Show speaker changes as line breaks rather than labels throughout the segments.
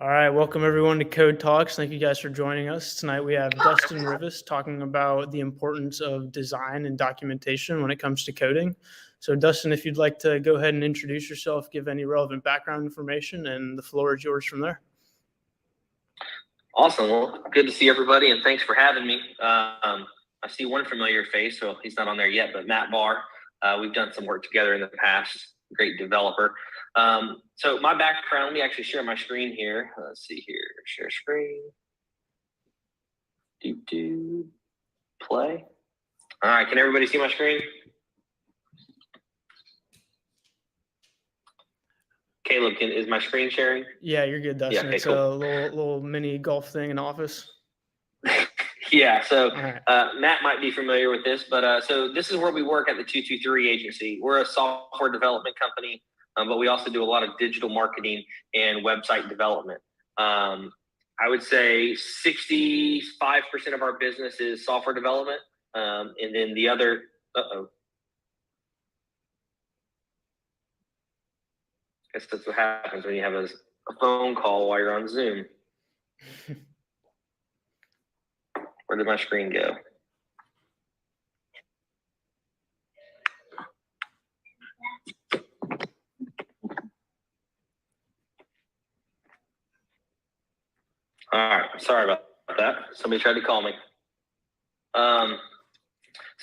All right, welcome everyone to Code Talks. Thank you guys for joining us. Tonight we have Dustin Rivest talking about the importance of design and documentation when it comes to coding. So Dustin, if you'd like to go ahead and introduce yourself, give any relevant background information, and the floor is yours from there.
Awesome. Well, good to see everybody, and thanks for having me. I see one familiar face, so he's not on there yet, but Matt Barr. We've done some work together in the past. Great developer. So my background, let me actually share my screen here. Let's see here. Share screen. Play. All right. Can everybody see my screen? Caleb, is my screen sharing?
Yeah, you're good, Dustin. Yeah, okay, it's cool. A little mini golf thing in the office.
Yeah, so right. Matt might be familiar with this, but so this is where we work at the 223 agency. We're a software development company, but we also do a lot of digital marketing and website development. I would say 65% of our business is software development, and then the other, I guess that's what happens when you have a phone call while you're on Zoom. Where did my screen go? All right, sorry about that. Somebody tried to call me. So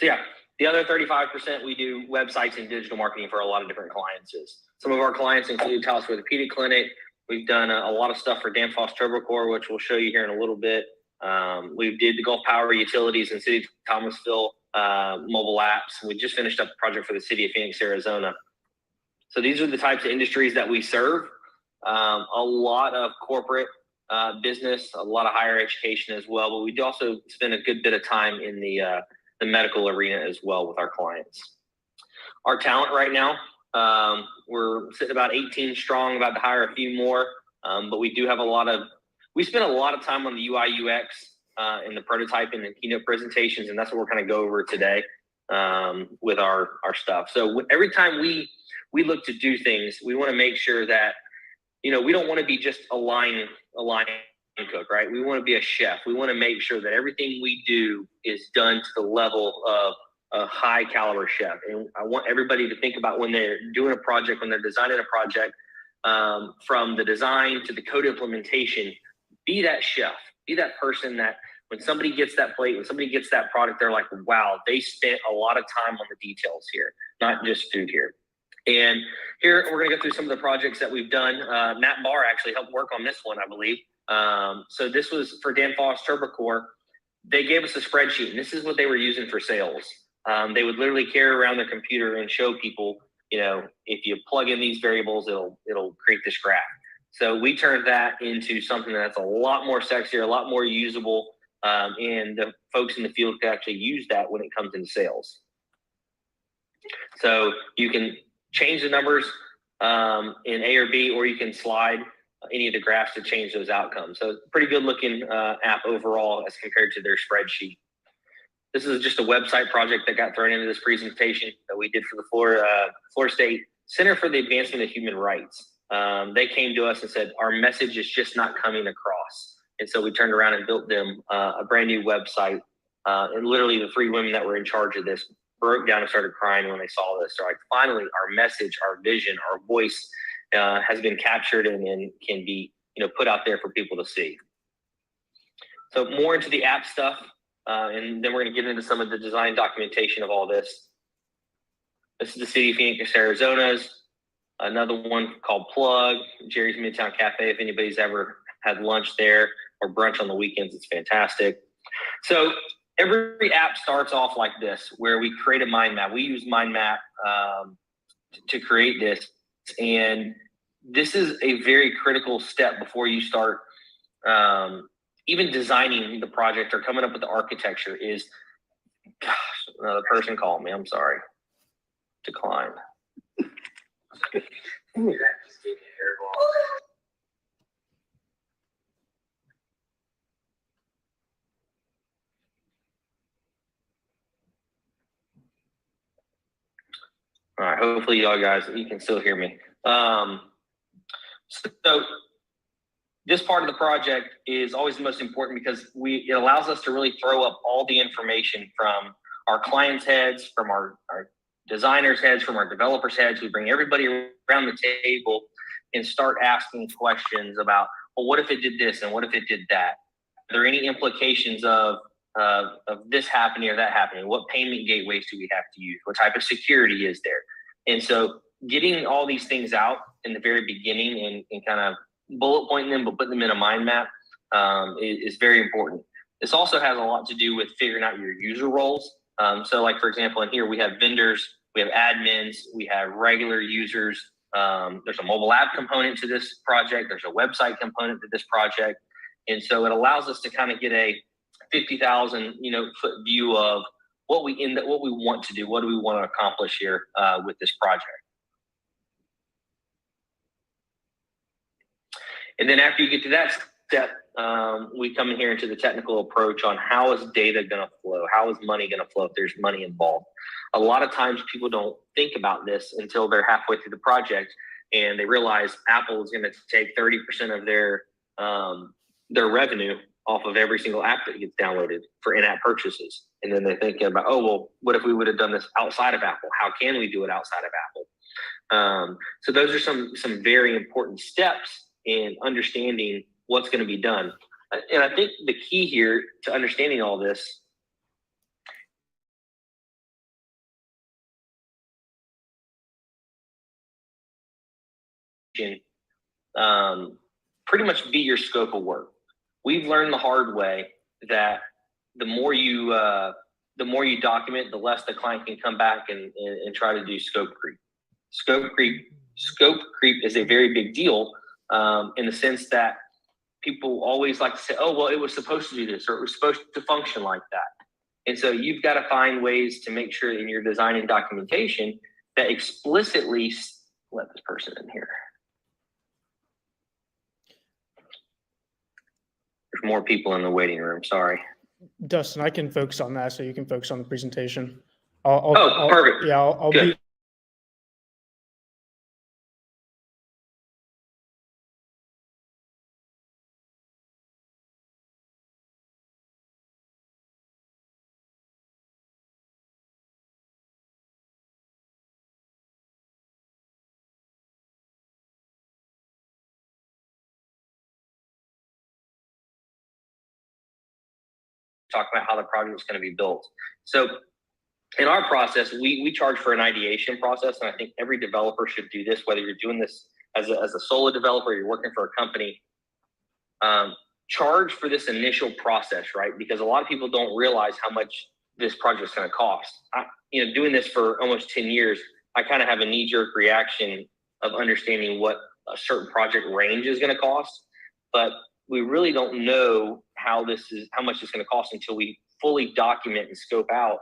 yeah, the other 35% we do websites and digital marketing for a lot of different clients. Some of our clients include Taos Orthopedic Clinic. We've done a lot of stuff for Danfoss Turbocore, which we'll show you here in a little bit. We did the Gulf Power Utilities in City of Thomasville mobile apps. We just finished up a project for the city of Phoenix, Arizona. So these are the types of industries that we serve. A lot of corporate business, a lot of higher education as well, but we do also spend a good bit of time in the medical arena as well with our clients. Our talent right now, we're sitting about 18 strong, about to hire a few more, but we do have we spend a lot of time on the UI UX and the prototyping and keynote presentations, and that's what we're kind of go over today with our stuff. So every time we look to do things, we want to make sure that, we don't want to be just a line cook, right? We want to be a chef. We want to make sure that everything we do is done to the level of a high caliber chef. And I want everybody to think about when they're doing a project, when they're designing a project, from the design to the code implementation, be that chef, be that person that when somebody gets that plate, when somebody gets that product, they're like, wow, they spent a lot of time on the details here, not just food here. And here we're going to go through some of the projects that we've done. Matt Barr actually helped work on this one, I believe. So this was for Danfoss Turbocore. They gave us a spreadsheet, and this is what they were using for sales. They would literally carry around their computer and show people, if you plug in these variables, it'll create this graph. So we turned that into something that's a lot more sexier, a lot more usable, and the folks in the field can actually use that when it comes into sales. So you can change the numbers in A or B, or you can slide any of the graphs to change those outcomes. So pretty good looking app overall as compared to their spreadsheet. This is just a website project that got thrown into this presentation that we did for the Florida State Center for the Advancement of Human Rights. They came to us and said, our message is just not coming across. And so we turned around and built them a brand new website. And literally the three women that were in charge of this broke down and started crying when they saw this. They're like, finally, our message, our vision, our voice has been captured and can be put out there for people to see. So more into the app stuff, and then we're going to get into some of the design documentation of all this. This is the city of Phoenix, Arizona's. Another one called Plug, Jerry's Midtown Cafe. If anybody's ever had lunch there or brunch on the weekends, it's fantastic. So every app starts off like this, where we create a mind map. We use mind map to create this. And this is a very critical step before you start even designing the project or coming up with the architecture is, gosh, another person called me. I'm sorry. Declined. All right, hopefully y'all guys, you can still hear me. So this part of the project is always the most important because it allows us to really throw up all the information from our clients' heads, from our designers' heads, from our developers' heads. We bring everybody around the table and start asking questions about, well, what if it did this and what if it did that? Are there any implications of this happening or that happening? What payment gateways do we have to use? What type of security is there? And so getting all these things out in the very beginning and kind of bullet pointing them, but putting them in a mind map is very important. This also has a lot to do with figuring out your user roles. So like, for example, in here, we have vendors, we have admins, we have regular users. There's a mobile app component to this project. There's a website component to this project. And so it allows us to kind of get a 50,000, foot view of what we want to do. What do we want to accomplish here with this project? And then after you get to that step, we come in here into the technical approach on how is data going to flow? How is money going to flow if there's money involved? A lot of times people don't think about this until they're halfway through the project and they realize Apple is going to take 30% of their revenue off of every single app that gets downloaded for in-app purchases. And then they're thinking about, oh, well, what if we would have done this outside of Apple? How can we do it outside of Apple? So those are some very important steps in understanding what's going to be done. And I think the key here to understanding all this pretty much be your scope of work. We've learned the hard way that the more you document, the less the client can come back and try to do scope creep. Scope creep is a very big deal in the sense that people always like to say, oh, well, it was supposed to do this, or it was supposed to function like that. And so you've got to find ways to make sure in your design and documentation that explicitly let this person in here. There's more people in the waiting room. Sorry.
Dustin, I can focus on that so you can focus on the presentation.
Perfect.
Yeah, I'll be.
Talk about how the project is going to be built. So in our process, we charge for an ideation process, and I think every developer should do this, whether you're doing this as a solo developer, you're working for a company. Charge for this initial process, right? Because a lot of people don't realize how much this project is going to cost. Doing this for almost 10 years, I kind of have a knee-jerk reaction of understanding what a certain project range is going to cost, but we really don't know how much it's going to cost until we fully document and scope out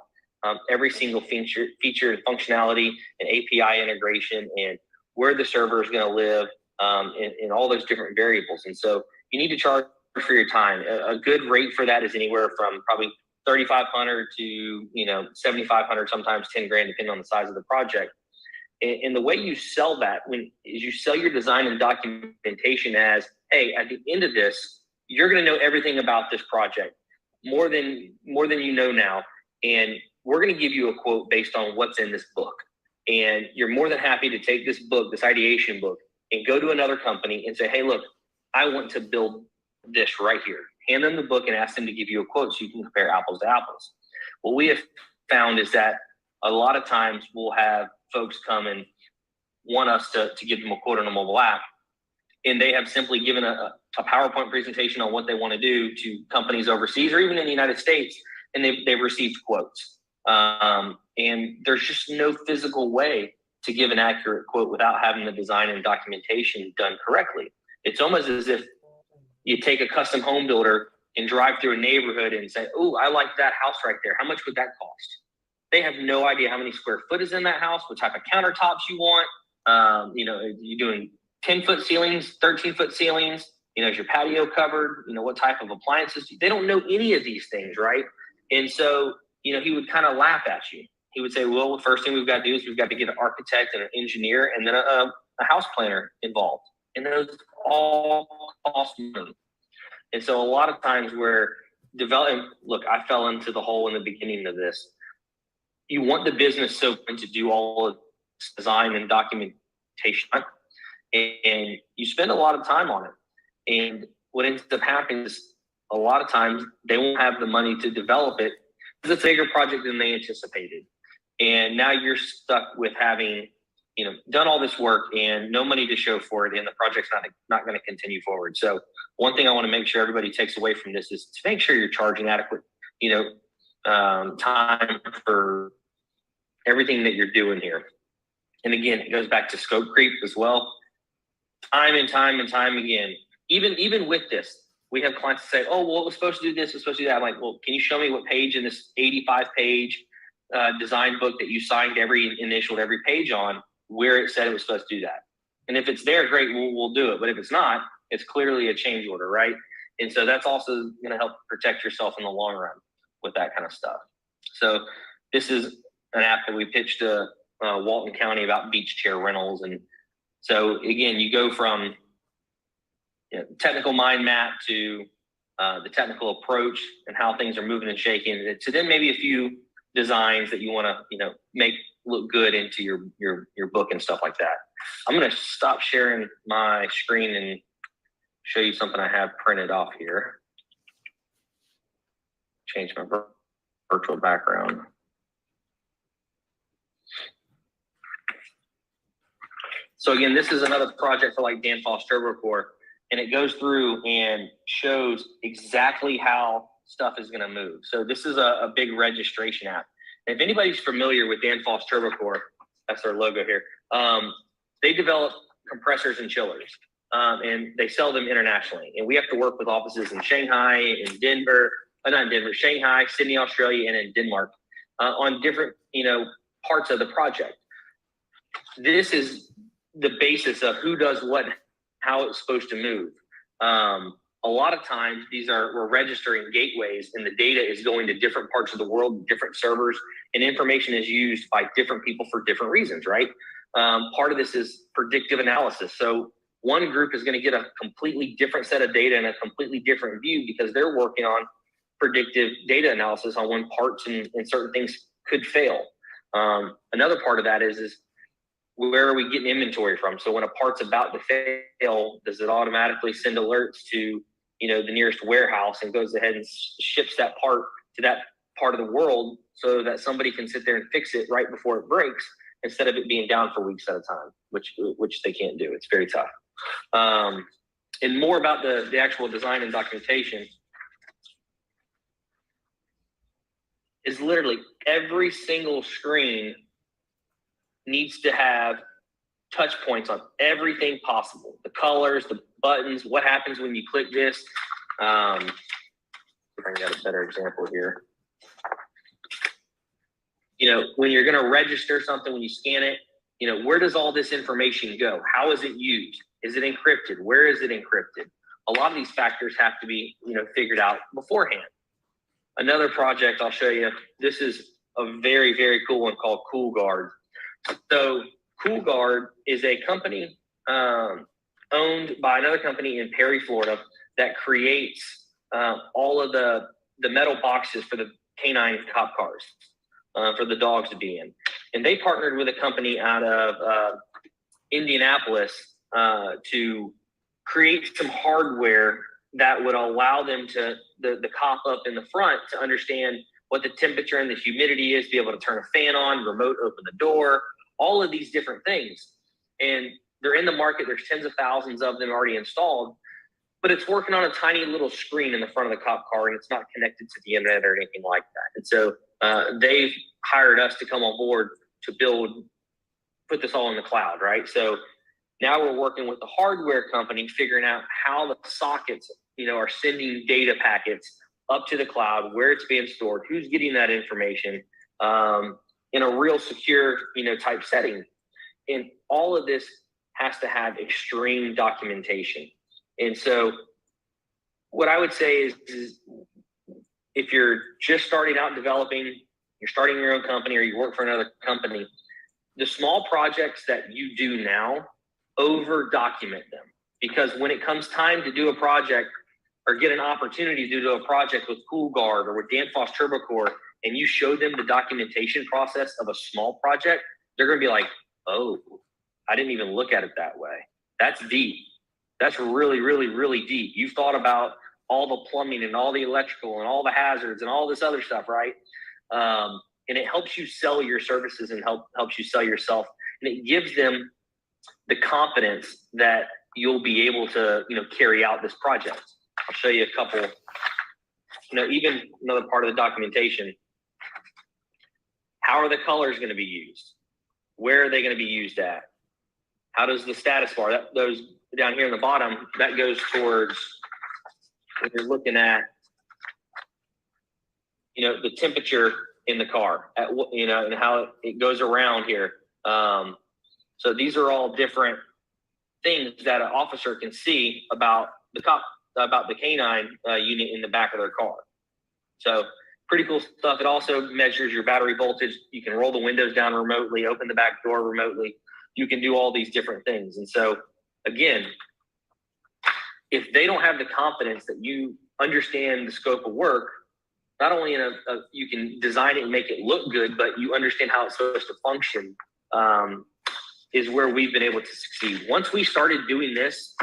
every single feature and functionality and API integration and where the server is going to live and all those different variables. And so you need to charge for your time. A good rate for that is anywhere from probably $3,500 to $7,500, sometimes $10,000, depending on the size of the project. And the way you sell that is you sell your design and documentation as, hey, at the end of this, you're going to know everything about this project, more than you know now. And we're going to give you a quote based on what's in this book. And you're more than happy to take this book, this ideation book, and go to another company and say, hey, look, I want to build this right here. Hand them the book and ask them to give you a quote so you can compare apples to apples. What we have found is that a lot of times we'll have folks come and want us to give them a quote on a mobile app, and they have simply given a PowerPoint presentation on what they want to do to companies overseas or even in the United States, and they've received quotes. And there's just no physical way to give an accurate quote without having the design and documentation done correctly. It's almost as if you take a custom home builder and drive through a neighborhood and say, oh, I like that house right there. How much would that cost? They have no idea how many square foot is in that house, what type of countertops you want. You're doing 10-foot ceilings, 13-foot ceilings. Is your patio covered? What type of appliances? They don't know any of these things, right? And so, he would kind of laugh at you. He would say, well, the first thing we've got to do is we've got to get an architect and an engineer and then a house planner involved. and those all cost money. And so a lot of times where look, I fell into the hole in the beginning of this. You want the business so to do all of this design and documentation, and you spend a lot of time on it. And what ends up happening is a lot of times they won't have the money to develop it because it's a bigger project than they anticipated. And now you're stuck with having, done all this work and no money to show for it, and the project's not going to continue forward. So one thing I want to make sure everybody takes away from this is to make sure you're charging adequate, time for everything that you're doing here. And again, it goes back to scope creep as well. Time and time again. Even with this, we have clients say, "Oh, well, it was supposed to do this, it was supposed to do that." I'm like, "Well, can you show me what page in this 85-page design book that you signed initialed every page on, where it said it was supposed to do that?" And if it's there, great, we'll do it. But if it's not, it's clearly a change order, right? And so that's also going to help protect yourself in the long run with that kind of stuff. So this is an app that we pitched to Walton County about beach chair rentals. And so again, you go from technical mind map to the technical approach and how things are moving and shaking, to then maybe a few designs that you want to make look good into your book and stuff like that. I'm going to stop sharing my screen and show you something I have printed off here. Change my virtual background. So again, this is another project for like Danfoss TurboCore, and it goes through and shows exactly how stuff is going to move. So this is a big registration app. And if anybody's familiar with Danfoss TurboCore, that's their logo here. They develop compressors and chillers, and they sell them internationally. And we have to work with offices in Shanghai, in Denver, not in Denver, Shanghai, Sydney, Australia, and in Denmark on different, parts of the project. This is the basis of who does what, how it's supposed to move. A lot of times we're registering gateways, and the data is going to different parts of the world, different servers, and information is used by different people for different reasons, right? Part of this is predictive analysis. So one group is going to get a completely different set of data and a completely different view because they're working on predictive data analysis on when parts and certain things could fail. Another part of that is where are we getting inventory from? So when a part's about to fail, does it automatically send alerts to the nearest warehouse and goes ahead and ships that part to that part of the world so that somebody can sit there and fix it right before it breaks instead of it being down for weeks at a time, which they can't do. It's very tough. And more about the actual design and documentation is literally every single screen needs to have touch points on everything possible. The colors, the buttons, what happens when you click this. If I can get a better example here. When you're going to register something, when you scan it, where does all this information go? How is it used? Is it encrypted? Where is it encrypted? A lot of these factors have to be, figured out beforehand. Another project I'll show you, this is a very, very cool one called CoolGuard. So CoolGuard is a company owned by another company in Perry, Florida, that creates all of the metal boxes for the canine cop cars for the dogs to be in. And they partnered with a company out of Indianapolis to create some hardware that would allow them to, the cop up in the front, to understand what the temperature and the humidity is, be able to turn a fan on, remote open the door, all of these different things. And they're in the market. There's tens of thousands of them already installed, but it's working on a tiny little screen in the front of the cop car, and it's not connected to the internet or anything like that. And so they've hired us to come on board to put this all in the cloud, right? So now we're working with the hardware company, figuring out how the sockets, are sending data packets up to the cloud, where it's being stored, who's getting that information in a real secure, type setting. And all of this has to have extreme documentation. And so what I would say is if you're just starting out developing, you're starting your own company, or you work for another company, the small projects that you do now, over document them. because when it comes time to do a project or get an opportunity to do a project with CoolGuard or with Danfoss TurboCore, and you show them the documentation process of a small project, they're going to be like, oh, I didn't even look at it that way. That's deep. That's really, really, really deep. You've thought about all the plumbing and all the electrical and all the hazards and all this other stuff, right? And it helps you sell your services and helps you sell yourself. And it gives them the confidence that you'll be able to, carry out this project. I'll show you a couple, even another part of the documentation. How are the colors going to be used? Where are they going to be used at? How does the status bar, those down here in the bottom, that goes towards when you're looking at, the temperature in the car, and how it goes around here. So these are all different things that an officer can see about the canine unit in the back of their car. So pretty cool stuff. It also measures your battery voltage. You can roll the windows down remotely, open the back door remotely. You can do all these different things. And so, again, if they don't have the confidence that you understand the scope of work, not only you can design it and make it look good, but you understand how it's supposed to function, is where we've been able to succeed. Once we started doing this,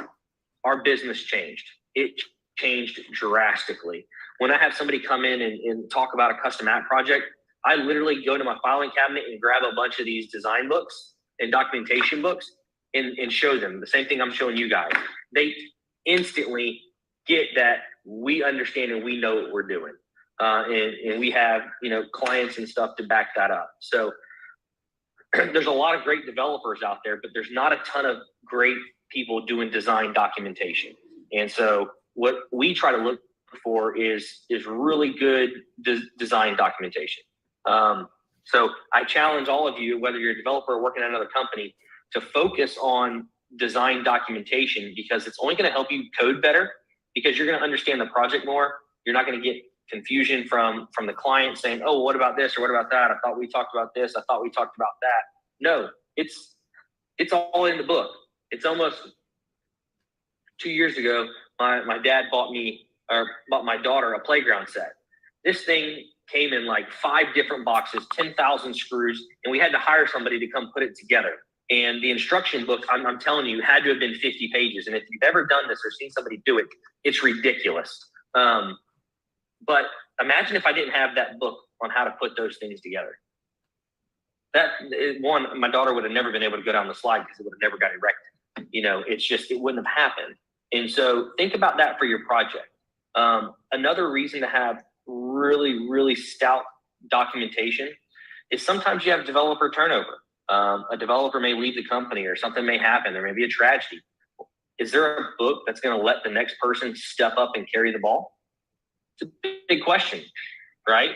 our business changed. It changed drastically. When I have somebody come in and talk about a custom app project, I literally go to my filing cabinet and grab a bunch of these design books and documentation books and show them the same thing I'm showing you guys. They instantly get that we understand and we know what we're doing. And we have, clients and stuff to back that up. So there's a lot of great developers out there, but there's not a ton of great people doing design documentation. And so what we try to look for is really good design documentation. So I challenge all of you, whether you're a developer or working at another company, to focus on design documentation, because it's only going to help you code better, because you're going to understand the project more. You're not going to get confusion from the client saying, oh, what about this or what about that? I thought we talked about this. I thought we talked about that. No, it's all in the book. It's almost 2 years ago, my dad bought my daughter a playground set. This thing came in like 5 different boxes, 10,000 screws, and we had to hire somebody to come put it together. And the instruction book, I'm telling you, had to have been 50 pages. And if you've ever done this or seen somebody do it, it's ridiculous. But imagine if I didn't have that book on how to put those things together. My daughter would have never been able to go down the slide because it would have never got erected. It wouldn't have happened. And so think about that for your project. Another reason to have really, really stout documentation is sometimes you have developer turnover. A developer may leave the company or something may happen. There may be a tragedy. Is there a book that's going to let the next person step up and carry the ball? It's a big question, right?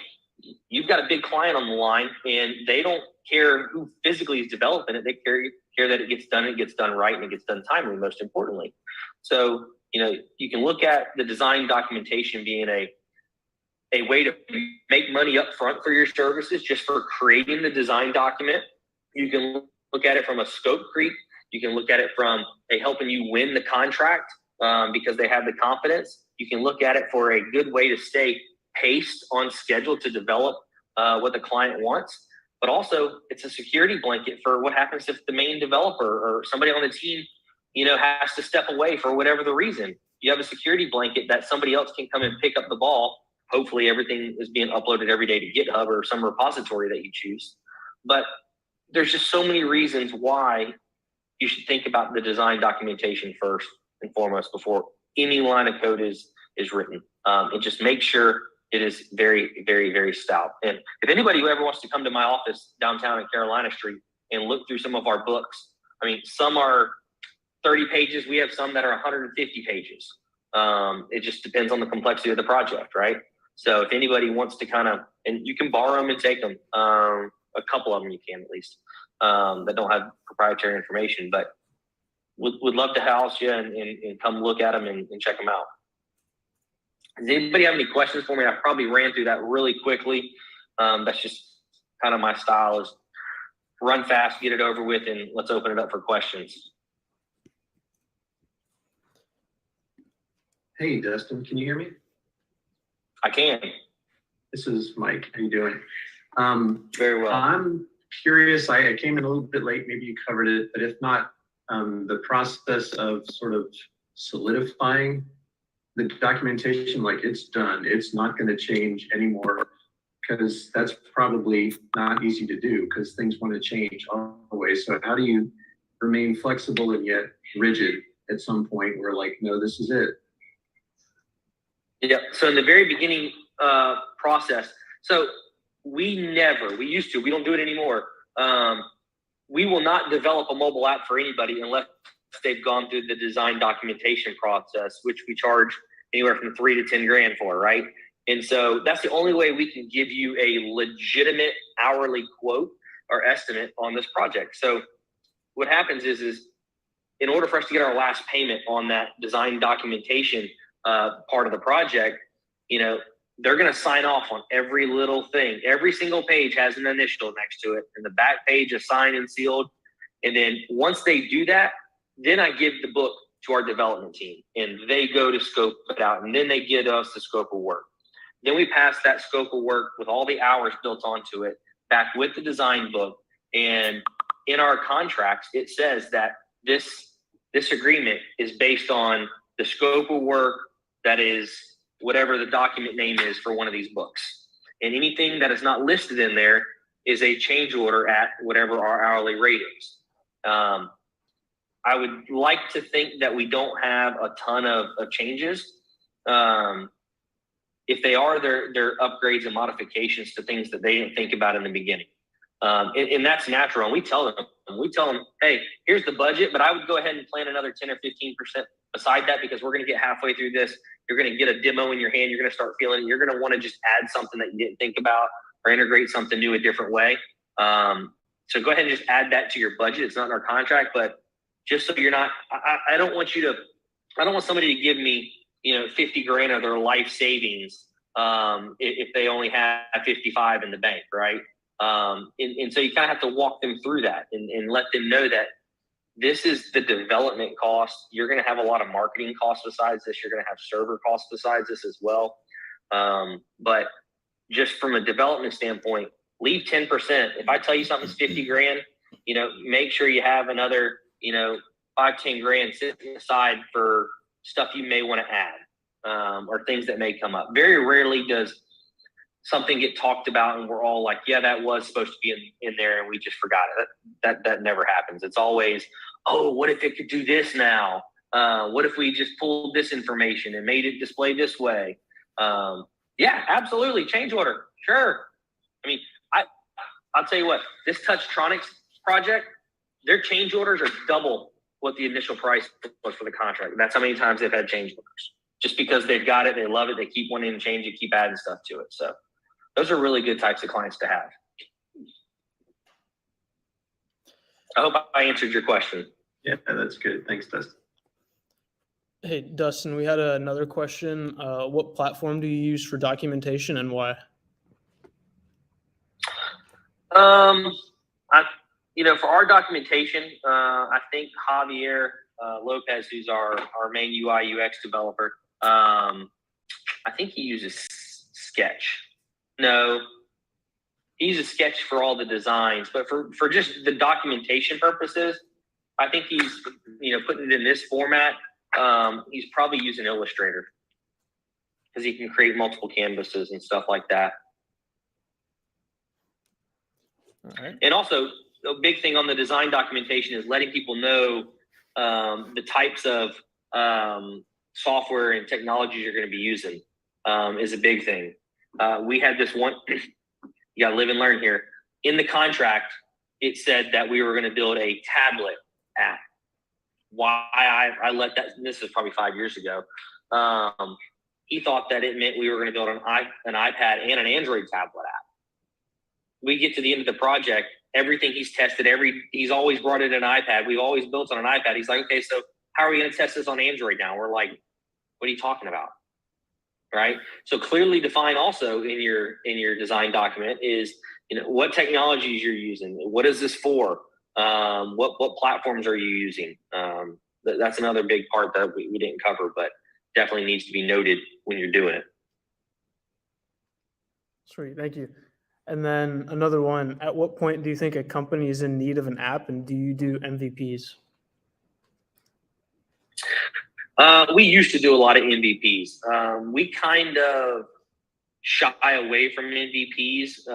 You've got a big client on the line, and they don't care who physically is developing it. They care that it gets done right, and it gets done timely, most importantly. So, you can look at the design documentation being a way to make money up front for your services just for creating the design document. You can look at it from a scope creep. You can look at it from helping you win the contract because they have the confidence. You can look at it for a good way to stay paced on schedule to develop what the client wants. But also, it's a security blanket for what happens if the main developer or somebody on the team, has to step away for whatever the reason. You have a security blanket that somebody else can come and pick up the ball. Hopefully, everything is being uploaded every day to GitHub or some repository that you choose. But there's just so many reasons why you should think about the design documentation first and foremost before any line of code is written. And just make sure it is very, very, very stout. And if anybody who ever wants to come to my office downtown in Carolina Street and look through some of our books, some are 30 pages. We have some that are 150 pages. It just depends on the complexity of the project, right? So if anybody wants to and you can borrow them and take them, a couple of them you can at least, that don't have proprietary information, but would love to house you and come look at them and check them out. Does anybody have any questions for me? I probably ran through that really quickly. That's just kind of my style, is run fast, get it over with, and let's open it up for questions.
Hey, Dustin, can you hear me?
I can.
This is Mike. How you doing?
Very well.
I'm curious. I came in a little bit late. Maybe you covered it, but if not, the process of sort of solidifying the documentation, like it's done. It's not going to change anymore, because that's probably not easy to do because things want to change always. So how do you remain flexible and yet rigid at some point where like, no, this is it?
Yeah. So in the very beginning process, so we used to, we don't do it anymore. We will not develop a mobile app for anybody unless they've gone through the design documentation process, which we charge anywhere from $3 to $10,000 for, right? And so that's the only way we can give you a legitimate hourly quote or estimate on this project. So what happens is in order for us to get our last payment on that design documentation part of the project, they're going to sign off on every little thing. Every single page has an initial next to it, and the back page is signed and sealed. And then once they do that, then I give the book to our development team, and they go to scope it out, and then they give us the scope of work. Then we pass that scope of work with all the hours built onto it back with the design book. And in our contracts, it says that this agreement is based on the scope of work that is whatever the document name is for one of these books. And anything that is not listed in there is a change order at whatever our hourly rate is. I would like to think that we don't have a ton of changes. If they are, they're upgrades and modifications to things that they didn't think about in the beginning. And that's natural. And we tell them, hey, here's the budget, but I would go ahead and plan another 10 or 15% beside that, because we're going to get halfway through this. You're going to get a demo in your hand. You're going to start feeling it. You're going to want to just add something that you didn't think about or integrate something new a different way. So go ahead and just add that to your budget. It's not in our contract, but just so you're not, I don't want somebody to give me, $50,000 of their life savings if they only have 55 in the bank, right? And so you kind of have to walk them through that and let them know that this is the development cost. You're going to have a lot of marketing costs besides this. You're going to have server costs besides this as well. But just from a development standpoint, leave 10%. If I tell you something's $50,000, make sure you have another, $5-10,000 sitting aside for stuff you may want to add, or things that may come up. Very rarely does something get talked about and we're all like, yeah, that was supposed to be in there and we just forgot it. That never happens. It's always, oh, what if it could do this now? What if we just pulled this information and made it display this way? Yeah, absolutely. Change order. Sure. I mean, I'll tell you what, this Touchtronics project, their change orders are double what the initial price was for the contract. That's how many times they've had change orders. Just because they've got it, they love it, they keep wanting to change it, keep adding stuff to it. So those are really good types of clients to have. I hope I answered your question.
Yeah, that's good. Thanks, Dustin.
Hey, Dustin, we had another question. What platform do you use for documentation and why?
For our documentation, I think Javier Lopez, who's our main UI UX developer, I think he uses Sketch. No, he uses Sketch for all the designs, but for just the documentation purposes, I think he's putting it in this format. He's probably using Illustrator because he can create multiple canvases and stuff like that.
All right.
And also, a big thing on the design documentation is letting people know the types of software and technologies you're going to be using is a big thing. We had this one, you got to live and learn here. In the contract, it said that we were going to build a tablet app. Why I let that, this is probably 5 years ago. He thought that it meant we were going to build an iPad and an Android tablet app. We get to the end of the project, everything he's tested, he's always brought in an iPad. We've always built on an iPad. He's like, okay, so how are we going to test this on Android now? We're like, what are you talking about? Right? So clearly define also in your design document is, what technologies you're using. What is this for? What platforms are you using? That's another big part that we didn't cover, but definitely needs to be noted when you're doing it.
Sweet, thank you. And then another one, at what point do you think a company is in need of an app, and do you do MVPs?
We used to do a lot of MVPs. We kind of shy away from MVPs.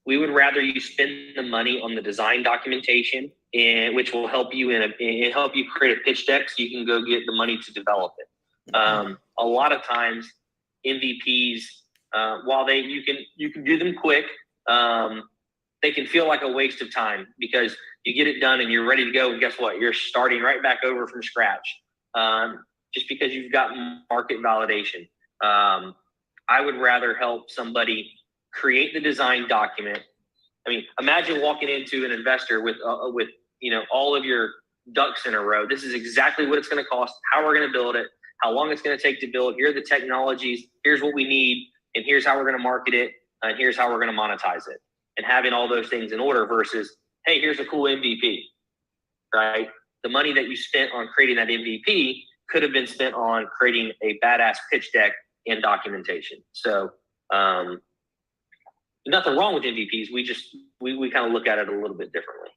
We would rather you spend the money on the design documentation, and which will help you help you create a pitch deck so you can go get the money to develop it. A lot of times, MVPs, while you can do them quick, they can feel like a waste of time because you get it done and you're ready to go, and guess what? You're starting right back over from scratch. Just because you've got market validation. I would rather help somebody create the design document. I mean, imagine walking into an investor with all of your ducks in a row. This is exactly what it's going to cost, how we're going to build it, how long it's going to take to build. Here are the technologies. Here's what we need, and here's how we're going to market it, and here's how we're going to monetize it. And having all those things in order versus, hey, here's a cool MVP, right? The money that you spent on creating that MVP could have been spent on creating a badass pitch deck and documentation. So nothing wrong with MVPs. We kind of look at it a little bit differently.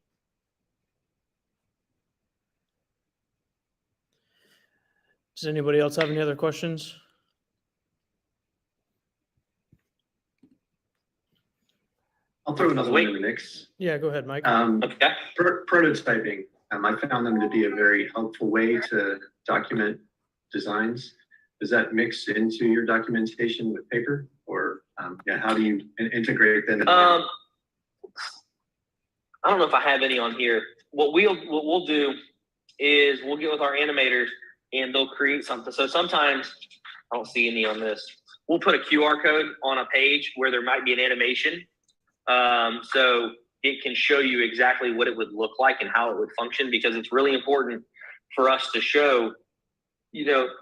Does anybody else have any other questions?
I'll throw another one in the mix.
Yeah, go ahead, Mike.
Okay.
Prototyping. I found them to be a very helpful way to document designs. Does that mix into your documentation with paper, or how do you integrate them?
I don't know if I have any on here. What we'll do is we'll get with our animators and they'll create something. So sometimes I don't see any on this. We'll put a QR code on a page where there might be an animation. So it can show you exactly what it would look like and how it would function, because it's really important for us to show,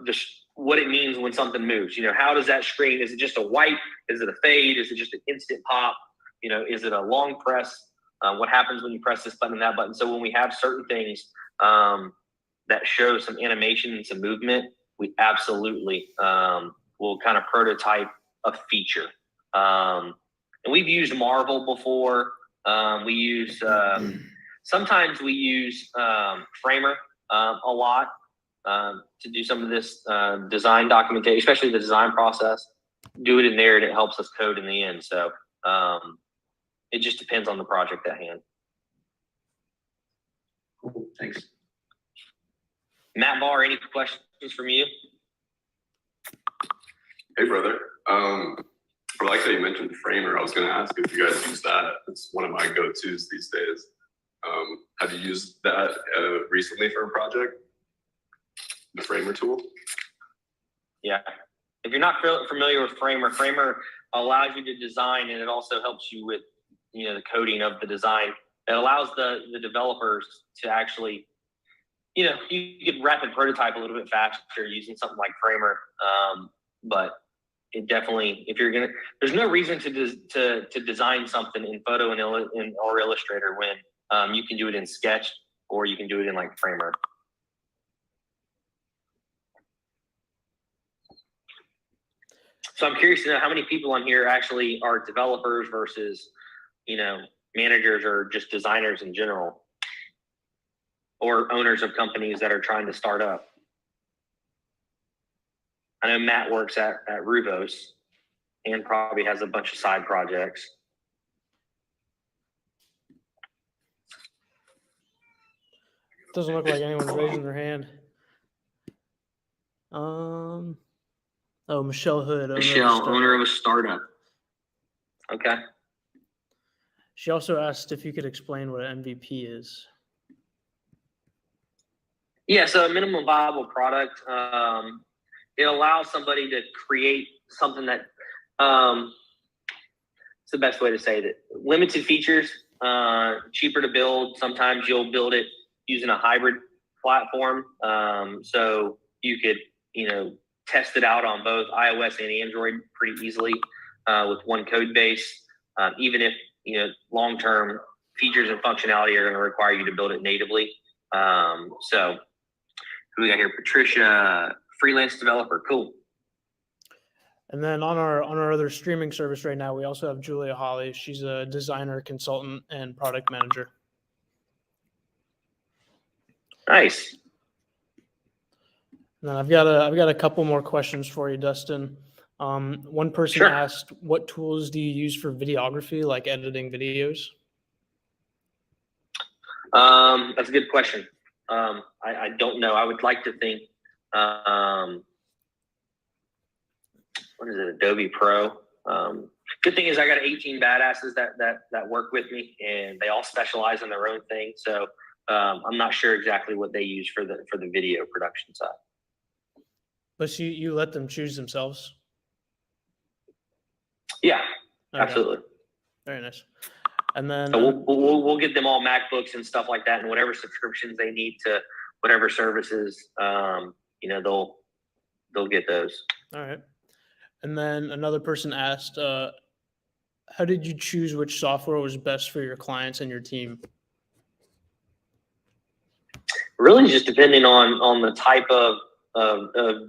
just what it means when something moves. How does that screen, is it just a wipe? Is it a fade? Is it just an instant pop? Is it a long press? What happens when you press this button and that button? So when we have certain things that show some animation and some movement, we absolutely will kind of prototype a feature. And we've used Marvel before. Sometimes we use Framer a lot to do some of this design documentation, especially the design process. Do it in there and it helps us code in the end. So it just depends on the project at hand.
Cool, thanks.
Matt Barr, any questions from you?
Hey, brother. I like that you mentioned Framer. I was going to ask if you guys use that. It's one of my go-tos these days. Have you used that recently for a project? The Framer tool?
Yeah. If you're not familiar with Framer, Framer allows you to design, and it also helps you with the coding of the design. It allows the developers to actually, you could rapid prototype a little bit faster using something like Framer. But it definitely, there's no reason to design something in Photo or Illustrator when you can do it in Sketch, or you can do it in like Framer. So I'm curious to know how many people on here actually are developers versus, managers or just designers in general, or owners of companies that are trying to start up. I know Matt works at Rivest and probably has a bunch of side projects.
Doesn't look like anyone's raising their hand. Michelle Hood.
Owner of a startup. Okay.
She also asked if you could explain what an MVP is.
Yeah, so a minimum viable product. It allows somebody to create something that, it's the best way to say that. Limited features, cheaper to build. Sometimes you'll build it using a hybrid platform. So you could, test it out on both iOS and Android pretty easily with one code base. Even if, long-term features and functionality are going to require you to build it natively. So who we got here? Patricia freelance developer. Cool.
And then on our other streaming service right now, we also have Julia Holly. She's a designer, consultant, and product manager.
Nice.
And then I've got a couple more questions for you, Dustin. One person
Sure.
asked, "What tools do you use for videography, like editing videos?"
That's a good question. I don't know. I would like to think, what is it? Adobe Pro. Good thing is I got 18 badasses that work with me, and they all specialize in their own thing. So I'm not sure exactly what they use for the video production side.
But you let them choose themselves?
Yeah,
Okay.
absolutely.
Very nice. And then
So we'll get them all MacBooks and stuff like that, and whatever subscriptions they need to whatever services, they'll get those.
all right. And then another person asked, "How did you choose which software was best for your clients and your team?"
Really, just depending on the type of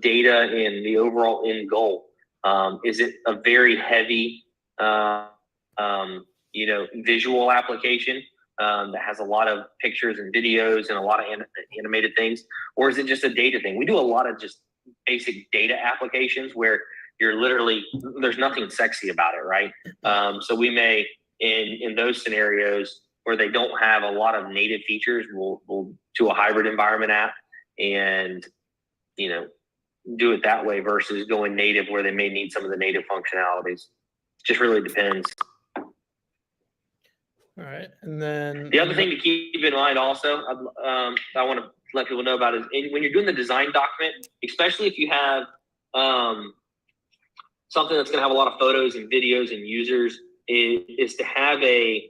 data and the overall end goal. Is it a very heavy, visual application that has a lot of pictures and videos and a lot of animated things, or is it just a data thing? We do a lot of just basic data applications where you're literally, there's nothing sexy about it, right? So we may, in those scenarios where they don't have a lot of native features, we'll do a hybrid environment app and, do it that way versus going native where they may need some of the native functionalities. Just really depends.
All right. And then
The other thing to keep in mind also, I want to let people know about is when you're doing the design document, especially if you have something that's going to have a lot of photos and videos and users, is to have an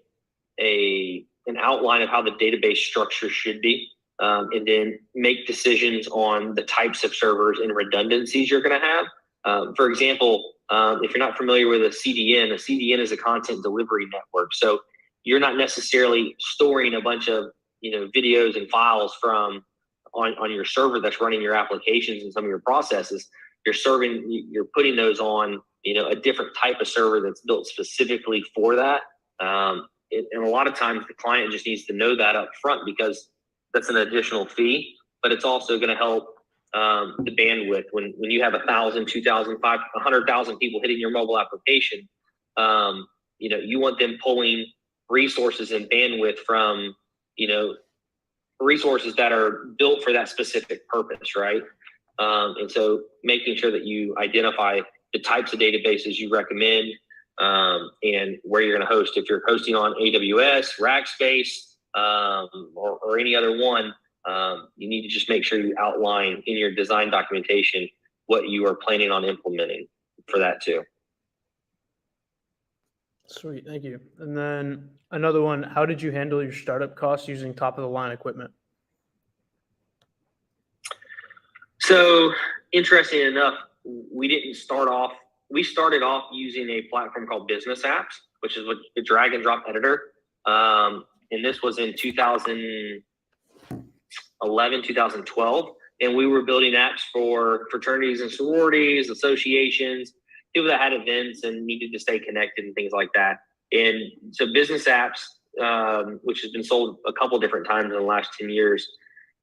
outline of how the database structure should be, and then make decisions on the types of servers and redundancies you're going to have. For example, if you're not familiar with a CDN is a content delivery network. So you're not necessarily storing a bunch of videos and files from on your server that's running your applications and some of your processes. You're putting those on a different type of server that's built specifically for that. And a lot of times the client just needs to know that up front because that's an additional fee, but it's also going to help the bandwidth when you have 1,000, 2,000, 100,000 people hitting your mobile application. You want them pulling resources and bandwidth from resources that are built for that specific purpose, right? And so making sure that you identify the types of databases you recommend and where you're going to host. If you're hosting on AWS, Rackspace, or any other one, you need to just make sure you outline in your design documentation what you are planning on implementing for that too.
Sweet, thank you. And then another one, how did you handle your startup costs using top of the line equipment?
So interesting enough, we started off using a platform called Business Apps, which is a drag and drop editor. And this was in 2011, 2012. And we were building apps for fraternities and sororities, associations, people that had events and needed to stay connected and things like that. And so Business Apps, which has been sold a couple different times in the last 10 years,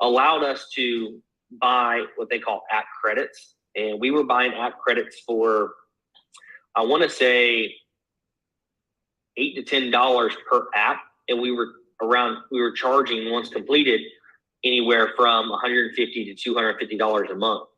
allowed us to buy what they call app credits. And we were buying app credits for, I want to say, $8 to $10 per app. And we were charging, once completed, anywhere from $150 to $250 a month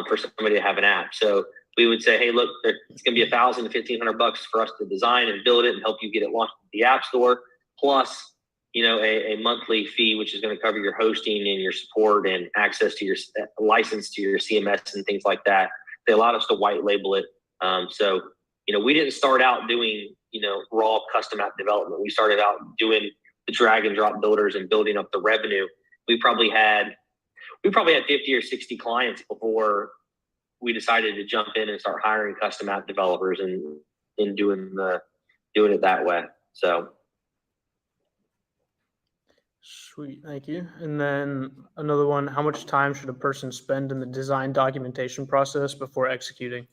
for somebody to have an app. So we would say, hey, look, it's going to be $1,000 to $1,500 for us to design and build it and help you get it launched at the App Store, plus a monthly fee, which is going to cover your hosting and your support and access to your license to your CMS and things like that. They allowed us to white label it. So we didn't start out doing raw custom app development. We started out doing the drag and drop builders and building up the revenue. We probably had 50 or 60 clients before we decided to jump in and start hiring custom app developers and doing it that way. So
Sweet, thank you. And then another one, how much time should a person spend in the design documentation process before executing?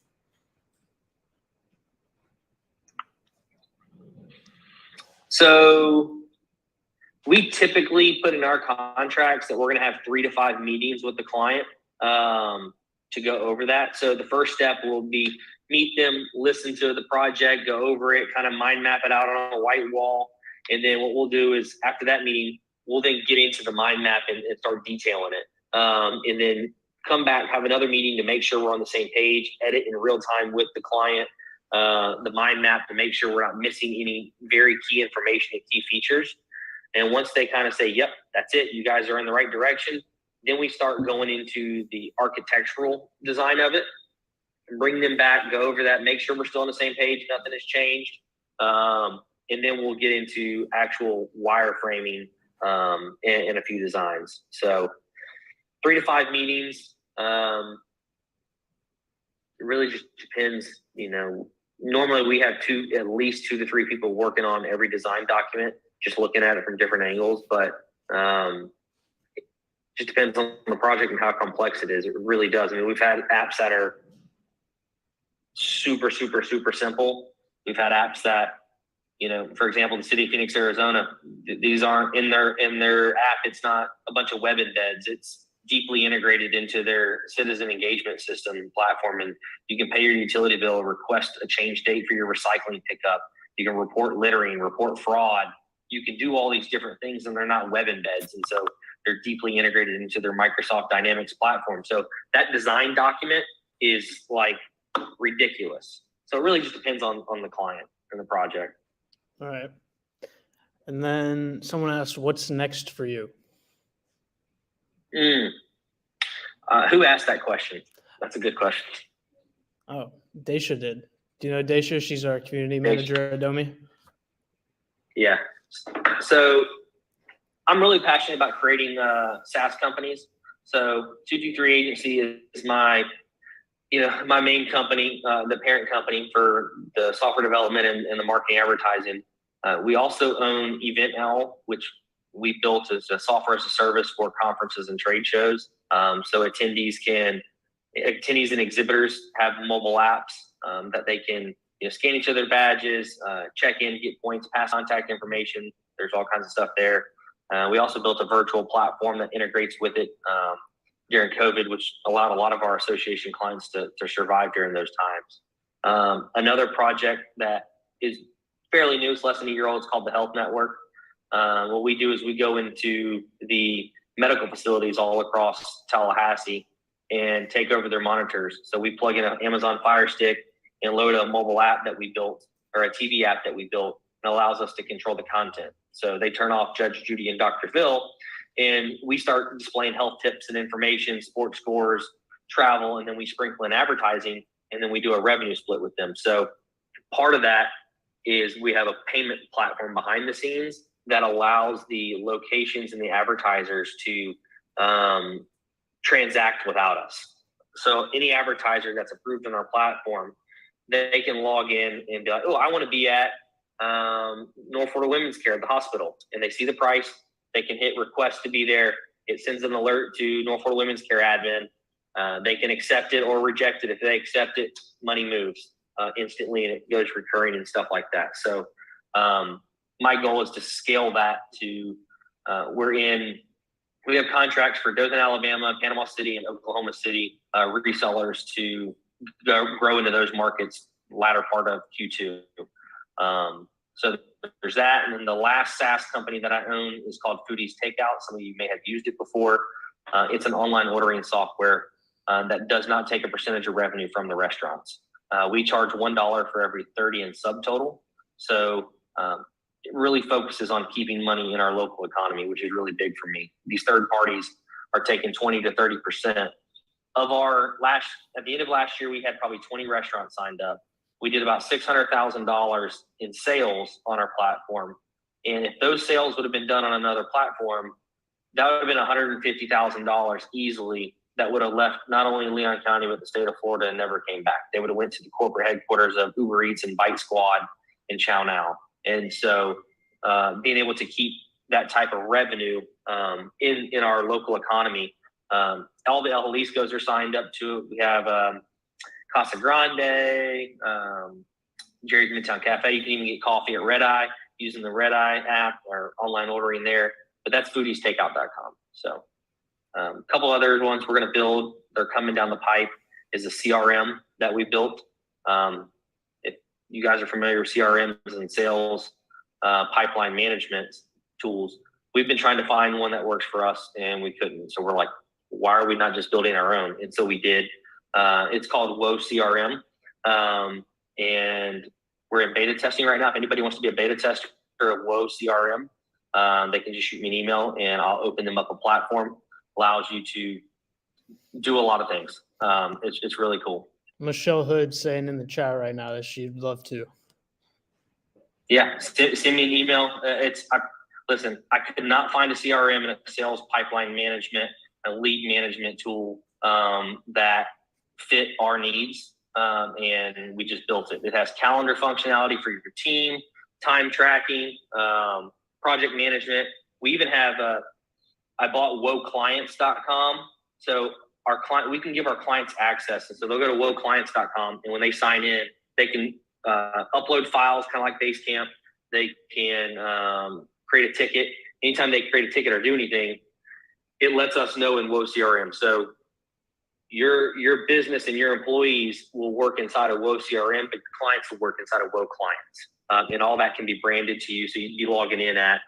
So we typically put in our contracts that we're going to have 3 to 5 meetings with the client to go over that. So the first step will be meet them, listen to the project, go over it, kind of mind map it out on a white wall. And then what we'll do is after that meeting, we'll then get into the mind map and start detailing it. And then come back, have another meeting to make sure we're on the same page, edit in real time with the client, the mind map to make sure we're not missing any very key information and key features. And once they kind of say, yep, that's it, you guys are in the right direction, then we start going into the architectural design of it, bring them back, go over that, make sure we're still on the same page, nothing has changed. And then we'll get into actual wireframing and a few designs. So 3 to 5 meetings. It really just depends, normally we have at least 2 to 3 people working on every design document, just looking at it from different angles, but it just depends on the project and how complex it is. It really does. I mean, we've had apps that are super, super, super simple. We've had apps that, for example, the city of Phoenix, Arizona, these aren't in their app. It's not a bunch of web embeds. It's deeply integrated into their citizen engagement system platform. And you can pay your utility bill, request a change date for your recycling pickup. You can report littering, report fraud. You can do all these different things, and they're not web embeds. And so they're deeply integrated into their Microsoft Dynamics platform. So that design document is like ridiculous. So it really just depends on the client and the project.
All right. And then someone asked, what's next for you?
Who asked that question? That's a good question.
Oh, Daisha did. Do you know Daisha? She's our community manager at Domi.
Yeah. So I'm really passionate about creating SaaS companies. So 223 Agency is my main company, the parent company for the software development and the marketing advertising. We also own EventL, which we built as a software as a service for conferences and trade shows. So attendees and exhibitors have mobile apps that they can scan each other badges, check in, get points, pass contact information. There's all kinds of stuff there. We also built a virtual platform that integrates with it during COVID, which allowed a lot of our association clients to survive during those times. Another project that is fairly new, it's less than a year old, it's called the Health Network. What we do is we go into the medical facilities all across Tallahassee and take over their monitors. So we plug in an Amazon Fire Stick and load a mobile app that we built, or a TV app that we built, and allows us to control the content. So they turn off Judge Judy and Dr. Phil, and we start displaying health tips and information, sports scores, travel, and then we sprinkle in advertising, and then we do a revenue split with them. So part of that is we have a payment platform behind the scenes that allows the locations and the advertisers to transact without us. So any advertiser that's approved on our platform, they can log in and be like, oh, I want to be at North Florida Women's Care at the hospital. And they see the price. They can hit request to be there. It sends an alert to North Florida Women's Care admin. They can accept it or reject it. If they accept it, money moves instantly and it goes recurring and stuff like that. So my goal is to scale that to we have contracts for Dothan, Alabama, Panama City, and Oklahoma City resellers to grow into those markets latter part of Q2. So there's that. And then the last SaaS company that I own is called Foodies Takeout. Some of you may have used it before. It's an online ordering software that does not take a percentage of revenue from the restaurants. We charge $1 for every 30 in subtotal. So it really focuses on keeping money in our local economy, which is really big for me. These third parties are taking 20 to 30% of at the end of last year, we had probably 20 restaurants signed up. We did about $600,000 in sales on our platform. And if those sales would have been done on another platform, that would have been $150,000 easily. That would have left not only Leon County, but the state of Florida and never came back. They would have went to the corporate headquarters of Uber Eats and Bite Squad and Chow Now. And so being able to keep that type of revenue in our local economy. All the El Jaliscos are signed up to it. We have Casa Grande, Jerry's Midtown Cafe. You can even get coffee at Red Eye using the Red Eye app or online ordering there. But that's foodiestakeout.com. So a couple other ones we're going to build. They're coming down the pipe is a CRM that we built. If you guys are familiar with CRMs and sales pipeline management tools, we've been trying to find one that works for us and we couldn't. So we're like, why are we not just building our own? And so we did. It's called Whoa CRM. And we're in beta testing right now. If anybody wants to be a beta tester of Whoa CRM, they can just shoot me an email and I'll open them up a platform. Allows you to do a lot of things. It's really cool.
Michelle Hood saying in the chat right now that she'd love to.
Yeah, send me an email. Listen, I could not find a CRM and a sales pipeline management, a lead management tool that fit our needs. And we just built it. It has calendar functionality for your team, time tracking, project management. We even have I bought WoClients.com. So our client, we can give our clients access. And so they'll go to WoClients.com, and when they sign in, they can upload files, kind of like Basecamp. They can create a ticket. Anytime they create a ticket or do anything, it lets us know in Whoa CRM. So your business and your employees will work inside of Whoa CRM, but your clients will work inside of Whoa Clients. And all that can be branded to you. So you logging in at,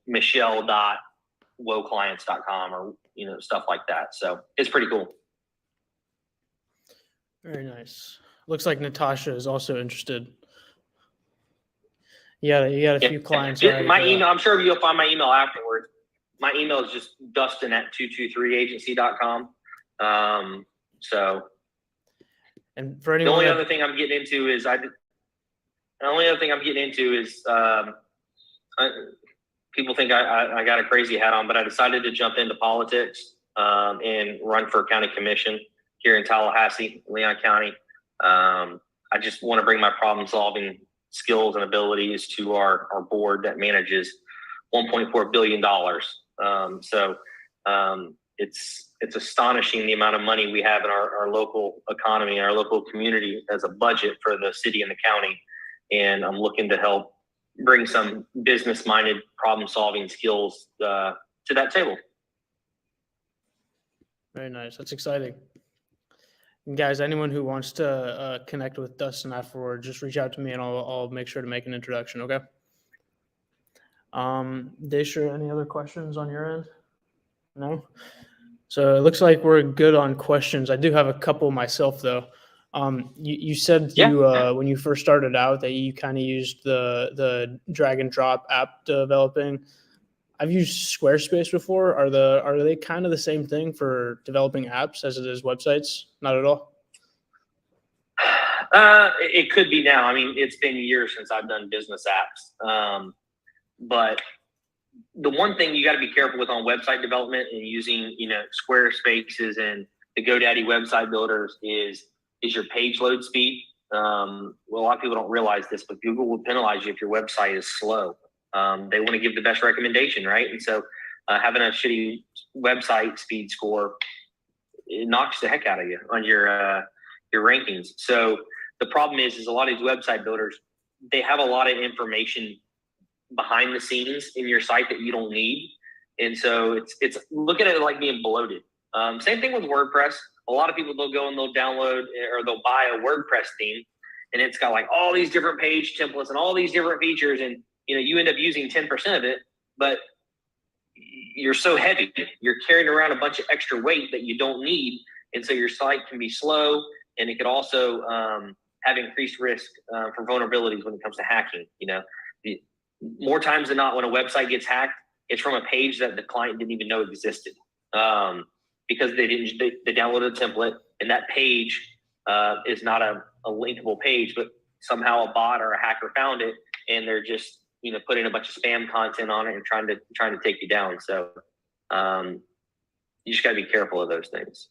michelle.woclients.com or, stuff like that. So it's pretty cool.
Very nice. Looks like Natasha is also interested. Yeah, you got a few clients.
My email, I'm sure you'll find my email afterwards. My email is just dustin@223agency.com.
And for anyone,
the only other thing I'm getting into is people think I got a crazy hat on, but I decided to jump into politics and run for county commission here in Tallahassee, Leon County. I just want to bring my problem solving skills and abilities to our board that manages $1.4 billion. It's astonishing the amount of money we have in our local economy, our local community as a budget for the city and the county. And I'm looking to help bring some business-minded problem-solving skills to that table.
Very nice. That's exciting. And guys, anyone who wants to connect with Dustin afterward, just reach out to me and I'll make sure to make an introduction, okay? Daisha, any other questions on your end? No? So it looks like we're good on questions. I do have a couple myself, though. You said when you first started out that you kind of used the drag and drop app developing. I've used Squarespace before. Are they kind of the same thing for developing apps as it is websites? Not at all.
It could be now. I mean, it's been years since I've done business apps. But the one thing you got to be careful with on website development and using, Squarespaces and the GoDaddy website builders is your page load speed. Well, a lot of people don't realize this, but Google will penalize you if your website is slow. They want to give the best recommendation, right? And so having a shitty website speed score, it knocks the heck out of you on your rankings. So the problem is a lot of these website builders, they have a lot of information behind the scenes in your site that you don't need. And so it's look at it like being bloated. Same thing with WordPress. A lot of people, they'll go and they'll download or they'll buy a WordPress theme, and it's got like all these different page templates and all these different features. And, you end up using 10% of it, but you're so heavy, you're carrying around a bunch of extra weight that you don't need. And so your site can be slow, and it could also have increased risk for vulnerabilities when it comes to hacking. More times than not, when a website gets hacked, it's from a page that the client didn't even know existed because they downloaded a template, and that page is not a linkable page, but somehow a bot or a hacker found it, and they're just putting a bunch of spam content on it and trying to take you down. So you just got to be careful of those things.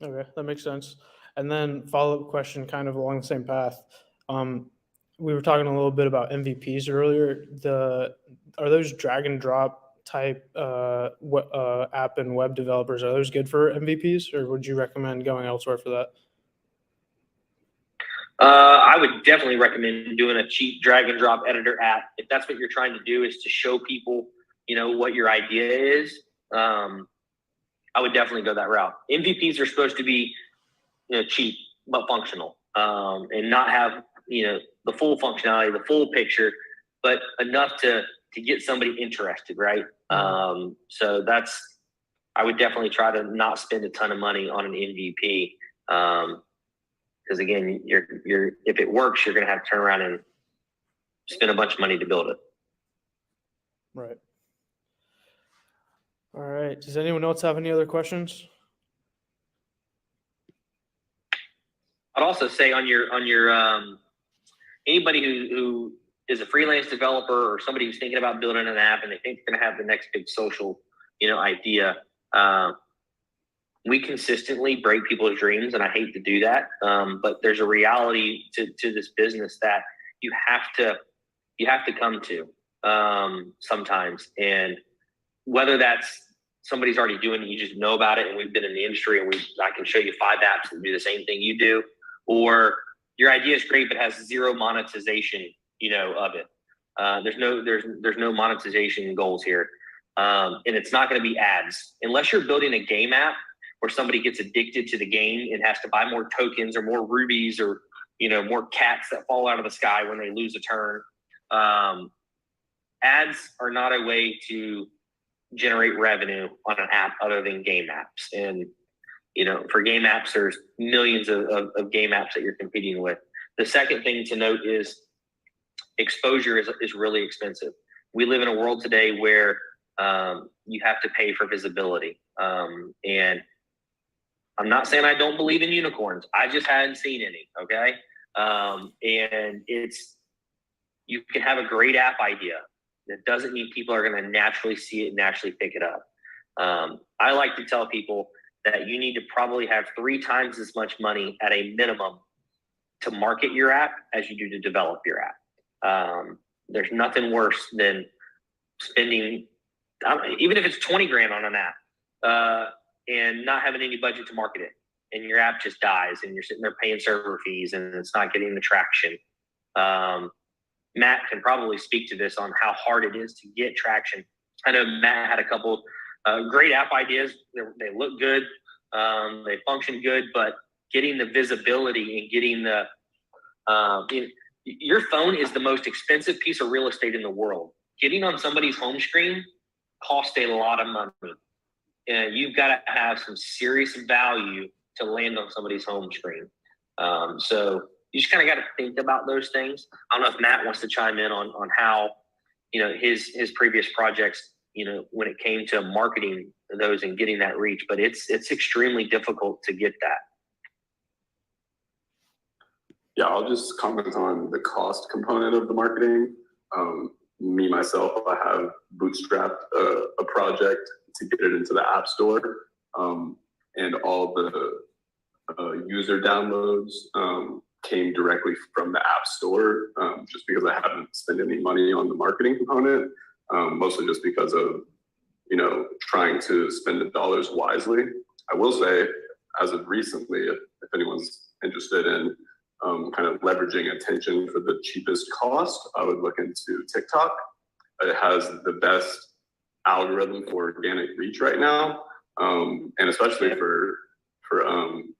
Okay, that makes sense. And then follow-up question, kind of along the same path. we were talking a little bit about MVPs earlier. Are those drag and drop type app and web developers, are those good for MVPs, or would you recommend going elsewhere for that?
I would definitely recommend doing a cheap drag and drop editor app. If that's what you're trying to do, is to show people, what your idea is. I would definitely go that route. MVPs are supposed to be, cheap but functional, and not have, the full functionality, the full picture, but enough to get somebody interested, right? So I would definitely try to not spend a ton of money on an MVP. Because again, if it works, you're going to have to turn around and spend a bunch of money to build it.
Right. All right. Does anyone else have any other questions?
I'd also say on your anybody who is a freelance developer or somebody who's thinking about building an app and they think they're going to have the next big social, idea. We consistently break people's dreams, and I hate to do that. But there's a reality to this business that you have to come to sometimes. And whether that's somebody's already doing it, you just know about it, and we've been in the industry, and I can show you 5 apps that do the same thing you do, or your idea is great but has zero monetization, of it. There's no monetization goals here, and it's not going to be ads unless you're building a game app where somebody gets addicted to the game and has to buy more tokens or more rubies or, more cats that fall out of the sky when they lose a turn. Ads are not a way to generate revenue on an app other than game apps. And, for game apps, there's millions of game apps that you're competing with. The second thing to note is exposure is really expensive. We live in a world today where you have to pay for visibility. And I'm not saying I don't believe in unicorns. I just hadn't seen any. Okay. And you can have a great app idea. That doesn't mean people are going to naturally see it and naturally pick it up. I like to tell people that you need to probably have 3 times as much money at a minimum to market your app as you do to develop your app. There's nothing worse than spending, even if it's 20 grand on an app, and not having any budget to market it, and your app just dies, and you're sitting there paying server fees, and it's not getting the traction. Matt can probably speak to this on how hard it is to get traction. I know Matt had a couple great app ideas. They look good, they function good, but getting the visibility and getting your phone is the most expensive piece of real estate in the world. Getting on somebody's home screen costs a lot of money. And you've got to have some serious value to land on somebody's home screen. So you just kind of got to think about those things. I don't know if Matt wants to chime in on how, his previous projects, when it came to marketing those and getting that reach, but it's extremely difficult to get that.
Yeah, I'll just comment on the cost component of the marketing. Me, myself, I have bootstrapped a project to get it into the App Store, and all the user downloads came directly from the App Store, just because I haven't spent any money on the marketing component, mostly just because of, trying to spend the dollars wisely. I will say, as of recently, if anyone's interested in kind of leveraging attention for the cheapest cost, I would look into TikTok. It has the best algorithm for organic reach right now, and especially for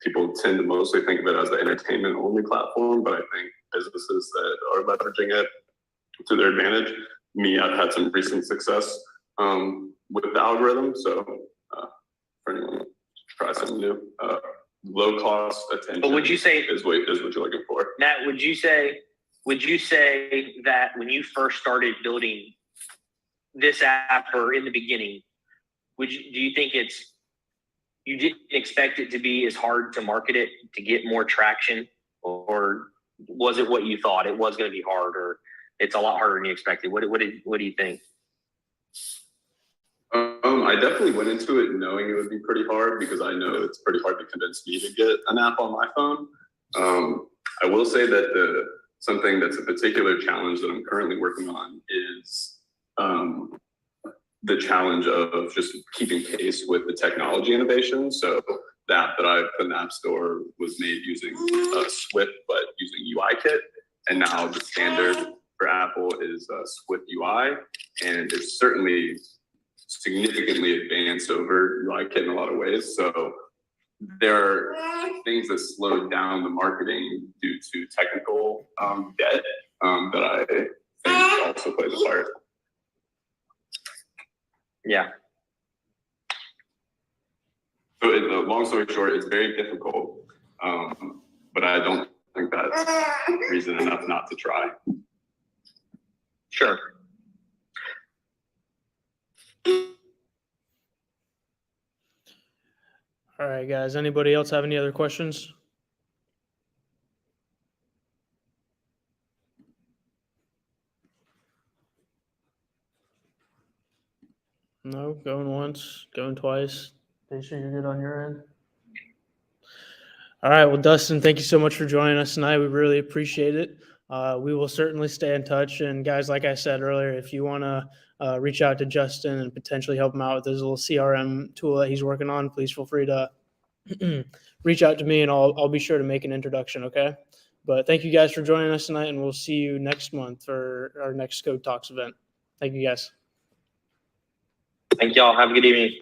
people tend to mostly think of it as the entertainment only platform, but I think businesses that are leveraging it to their advantage. I've had some recent success with the algorithm, so for anyone to try something new, low cost attention.
But would you say
is what you're looking for?
Matt, would you say that when you first started building this app, or in the beginning, do you think you didn't expect it to be as hard to market it to get more traction, or was it what you thought it was going to be hard, or it's a lot harder than you expected? What do you think?
I definitely went into it knowing it would be pretty hard, because I know it's pretty hard to convince me to get an app on my phone. I will say that the something that's a particular challenge that I'm currently working on is the challenge of just keeping pace with the technology innovation. So the app that I put in the App Store was made using Swift, but using UIKit. And now the standard for Apple is Swift UI. And it's certainly significantly advanced over UIKit in a lot of ways. So there are things that slowed down the marketing due to technical debt that I think also plays a part.
Yeah.
So the long story short, it's very difficult, but I don't think that's reason enough not to try.
Sure.
All right, guys. Anybody else have any other questions? No, going once, going twice. Sure you're good on your end. All right. Well, Dustin, thank you so much for joining us tonight. We really appreciate it. We will certainly stay in touch. And guys, like I said earlier, if you want to reach out to Justin and potentially help him out with his little CRM tool that he's working on, please feel free to reach out to me, and I'll be sure to make an introduction. Okay. But thank you guys for joining us tonight, and we'll see you next month for our next Code Talks event. Thank you guys.
Thank y'all. Have a good evening.